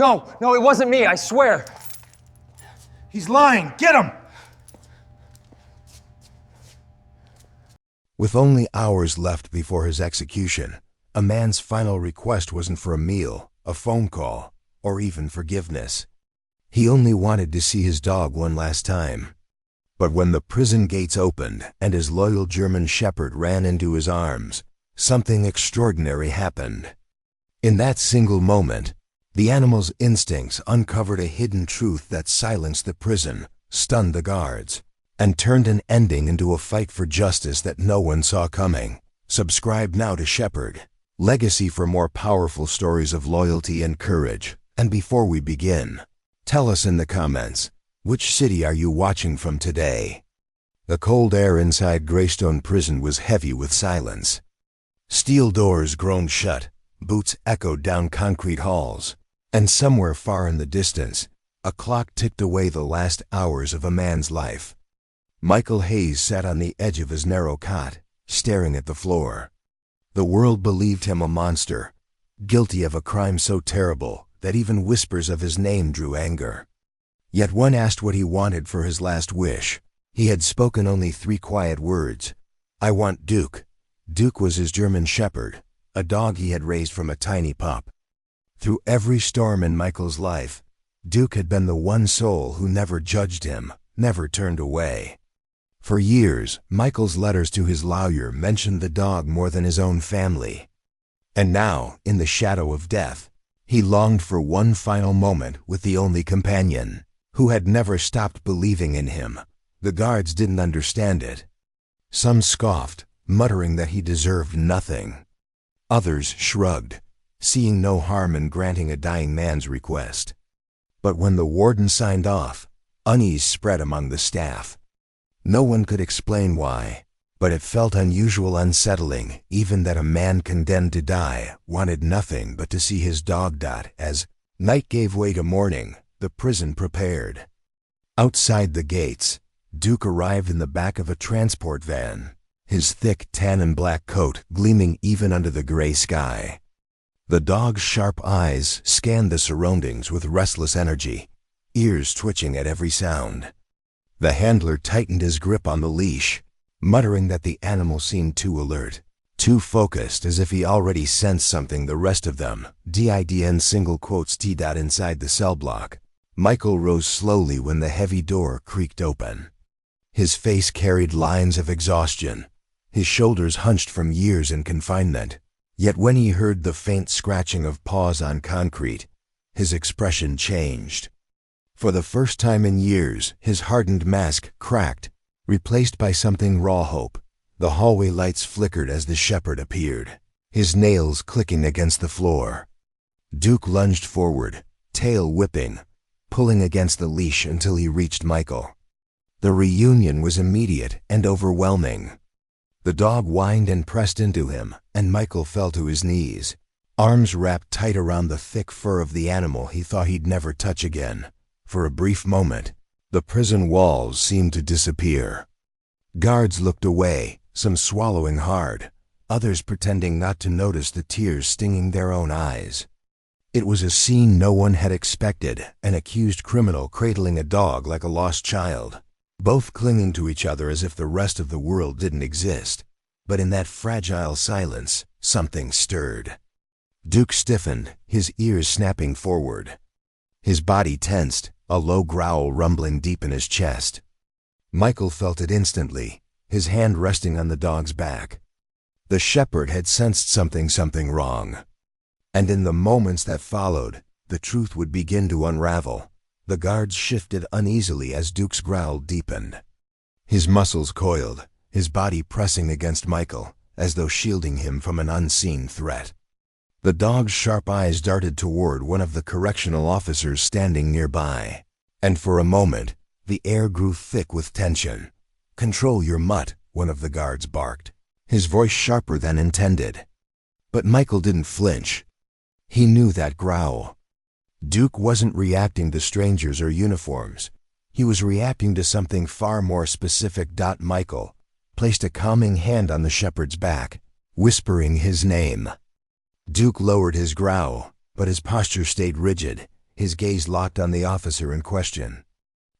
No, it wasn't me, I swear. He's lying. Get him! With only hours left before his execution, a man's final request wasn't for a meal, a phone call, or even forgiveness. He only wanted to see his dog one last time. But when the prison gates opened and his loyal German shepherd ran into his arms, something extraordinary happened. In that single moment, the animal's instincts uncovered a hidden truth that silenced the prison, stunned the guards, and turned an ending into a fight for justice that no one saw coming. Subscribe now to Shepherd Legacy for more powerful stories of loyalty and courage. And before we begin, tell us in the comments, which city are you watching from today? The cold air inside Greystone Prison was heavy with silence. Steel doors groaned shut, boots echoed down concrete halls, and somewhere far in the distance, a clock ticked away the last hours of a man's life. Michael Hayes sat on the edge of his narrow cot, staring at the floor. The world believed him a monster, guilty of a crime so terrible that even whispers of his name drew anger. Yet when asked what he wanted for his last wish, he had spoken only 3 quiet words. "I want Duke." Duke was his German shepherd, a dog he had raised from a tiny pup. Through every storm in Michael's life, Duke had been the one soul who never judged him, never turned away. For years, Michael's letters to his lawyer mentioned the dog more than his own family. And now, in the shadow of death, he longed for one final moment with the only companion, who had never stopped believing in him. The guards didn't understand it. Some scoffed, muttering that he deserved nothing. Others shrugged, seeing no harm in granting a dying man's request. But when the warden signed off, unease spread among the staff. No one could explain why, but it felt unusual, unsettling, even that a man condemned to die wanted nothing but to see his dog die. As night gave way to morning, the prison prepared. Outside the gates, Duke arrived in the back of a transport van, his thick tan and black coat gleaming even under the gray sky. The dog's sharp eyes scanned the surroundings with restless energy, ears twitching at every sound. The handler tightened his grip on the leash, muttering that the animal seemed too alert, too focused, as if he already sensed something the rest of them didn't. Single quotes T. Inside the cell block, Michael rose slowly when the heavy door creaked open. His face carried lines of exhaustion, his shoulders hunched from years in confinement. Yet when he heard the faint scratching of paws on concrete, his expression changed. For the first time in years, his hardened mask cracked, replaced by something raw hope. The hallway lights flickered as the shepherd appeared, his nails clicking against the floor. Duke lunged forward, tail whipping, pulling against the leash until he reached Michael. The reunion was immediate and overwhelming. The dog whined and pressed into him, and Michael fell to his knees, arms wrapped tight around the thick fur of the animal he thought he'd never touch again. For a brief moment, the prison walls seemed to disappear. Guards looked away, some swallowing hard, others pretending not to notice the tears stinging their own eyes. It was a scene no one had expected, an accused criminal cradling a dog like a lost child, both clinging to each other as if the rest of the world didn't exist. But in that fragile silence, something stirred. Duke stiffened, his ears snapping forward. His body tensed, a low growl rumbling deep in his chest. Michael felt it instantly, his hand resting on the dog's back. The shepherd had sensed something wrong. And in the moments that followed, the truth would begin to unravel. The guards shifted uneasily as Duke's growl deepened. His muscles coiled, his body pressing against Michael, as though shielding him from an unseen threat. The dog's sharp eyes darted toward one of the correctional officers standing nearby, and for a moment, the air grew thick with tension. "Control your mutt," one of the guards barked, his voice sharper than intended. But Michael didn't flinch. He knew that growl. Duke wasn't reacting to strangers or uniforms. He was reacting to something far more specific. Michael placed a calming hand on the shepherd's back, whispering his name. Duke lowered his growl, but his posture stayed rigid, his gaze locked on the officer in question.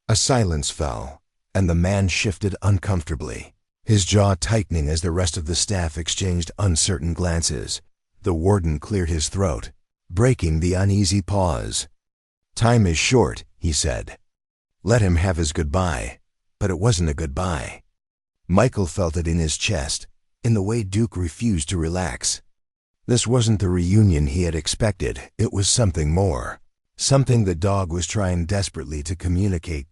A silence fell, and the man shifted uncomfortably, his jaw tightening as the rest of the staff exchanged uncertain glances. The warden cleared his throat, breaking the uneasy pause. "Time is short," he said. "Let him have his goodbye." But it wasn't a goodbye. Michael felt it in his chest, in the way Duke refused to relax. This wasn't the reunion he had expected. It was something more. Something the dog was trying desperately to communicate.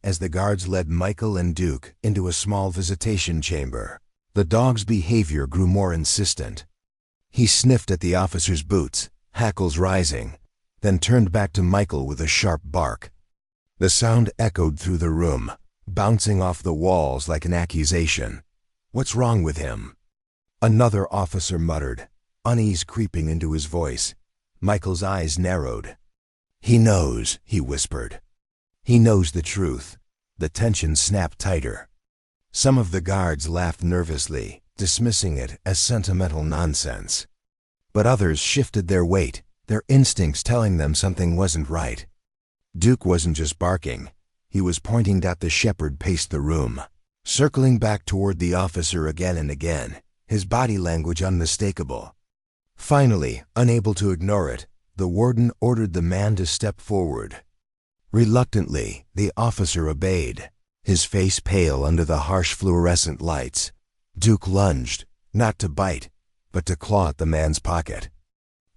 As the guards led Michael and Duke into a small visitation chamber, the dog's behavior grew more insistent. He sniffed at the officer's boots, hackles rising, then turned back to Michael with a sharp bark. The sound echoed through the room, bouncing off the walls like an accusation. "What's wrong with him?" Another officer muttered, unease creeping into his voice. Michael's eyes narrowed. "He knows," he whispered. "He knows the truth." The tension snapped tighter. Some of the guards laughed nervously, dismissing it as sentimental nonsense. But others shifted their weight, their instincts telling them something wasn't right. Duke wasn't just barking. He was pointing. The shepherd paced the room, circling back toward the officer again and again, his body language unmistakable. Finally, unable to ignore it, the warden ordered the man to step forward. Reluctantly, the officer obeyed, his face pale under the harsh fluorescent lights. Duke lunged, not to bite, but to claw at the man's pocket.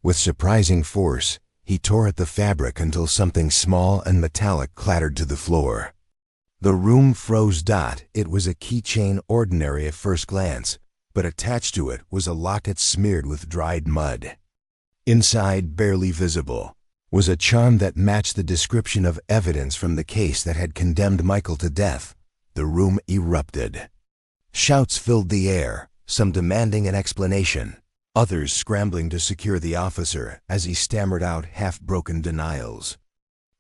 With surprising force, he tore at the fabric until something small and metallic clattered to the floor. The room froze. It was a keychain, ordinary at first glance, but attached to it was a locket smeared with dried mud. Inside, barely visible, was a charm that matched the description of evidence from the case that had condemned Michael to death. The room erupted. Shouts filled the air, some demanding an explanation, others scrambling to secure the officer as he stammered out half-broken denials.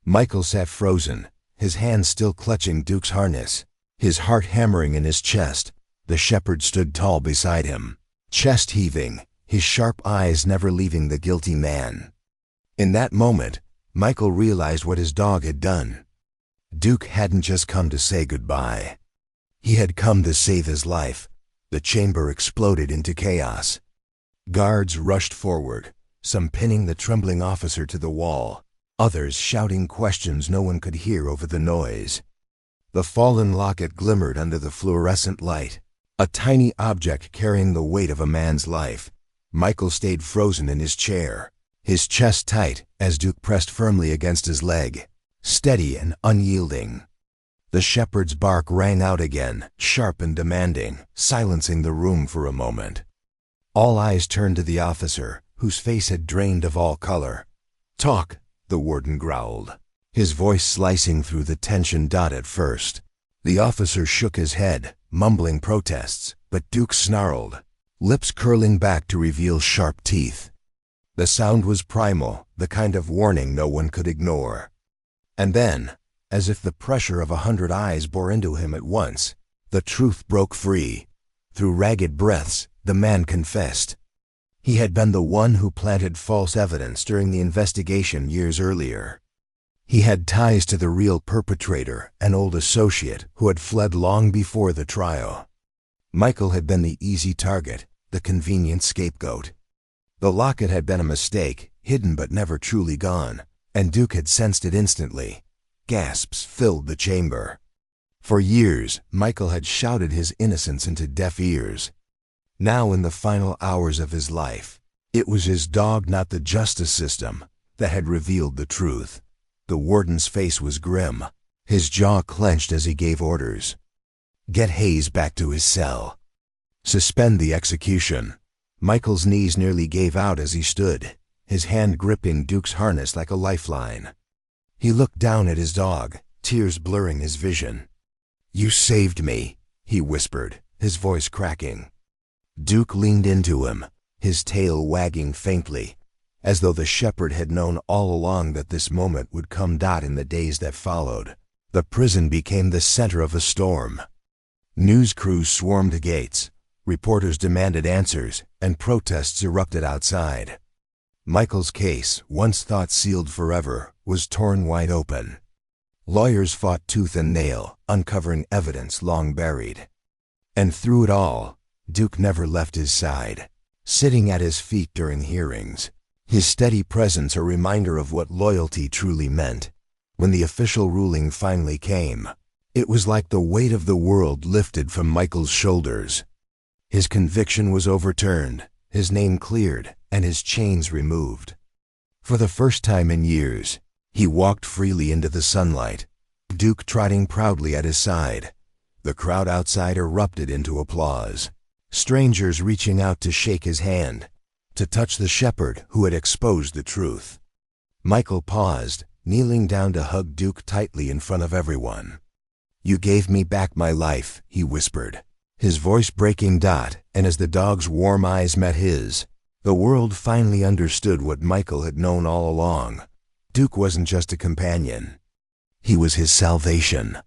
Michael sat frozen, his hands still clutching Duke's harness, his heart hammering in his chest. The shepherd stood tall beside him, chest heaving, his sharp eyes never leaving the guilty man. In that moment, Michael realized what his dog had done. Duke hadn't just come to say goodbye. He had come to save his life. The chamber exploded into chaos. Guards rushed forward, some pinning the trembling officer to the wall, others shouting questions no one could hear over the noise. The fallen locket glimmered under the fluorescent light, a tiny object carrying the weight of a man's life. Michael stayed frozen in his chair, his chest tight as Duke pressed firmly against his leg, steady and unyielding. The shepherd's bark rang out again, sharp and demanding, silencing the room for a moment. All eyes turned to the officer, whose face had drained of all color. "Talk," the warden growled, his voice slicing through the tension. At first, the officer shook his head, mumbling protests, but Duke snarled, lips curling back to reveal sharp teeth. The sound was primal, the kind of warning no one could ignore. And then, as if the pressure of 100 eyes bore into him at once, the truth broke free. Through ragged breaths, the man confessed. He had been the one who planted false evidence during the investigation years earlier. He had ties to the real perpetrator, an old associate who had fled long before the trial. Michael had been the easy target, the convenient scapegoat. The locket had been a mistake, hidden but never truly gone, and Duke had sensed it instantly. Gasps filled the chamber. For years, Michael had shouted his innocence into deaf ears. Now, in the final hours of his life, it was his dog, not the justice system, that had revealed the truth. The warden's face was grim, his jaw clenched as he gave orders. Get Hayes back to his cell. Suspend the execution. Michael's knees nearly gave out as he stood, his hand gripping Duke's harness like a lifeline. He looked down at his dog, tears blurring his vision. "You saved me," he whispered, his voice cracking. Duke leaned into him, his tail wagging faintly, as though the shepherd had known all along that this moment would come. In the days that followed, the prison became the center of a storm. News crews swarmed the gates, reporters demanded answers, and protests erupted outside. Michael's case, once thought sealed forever, was torn wide open. Lawyers fought tooth and nail, uncovering evidence long buried. And through it all, Duke never left his side, sitting at his feet during hearings, his steady presence a reminder of what loyalty truly meant. When the official ruling finally came, it was like the weight of the world lifted from Michael's shoulders. His conviction was overturned, his name cleared, and his chains removed. For the first time in years, he walked freely into the sunlight, Duke trotting proudly at his side. The crowd outside erupted into applause, strangers reaching out to shake his hand, to touch the shepherd who had exposed the truth. Michael paused, kneeling down to hug Duke tightly in front of everyone. "You gave me back my life," he whispered, his voice breaking. And as the dog's warm eyes met his, the world finally understood what Michael had known all along. Duke wasn't just a companion. He was his salvation.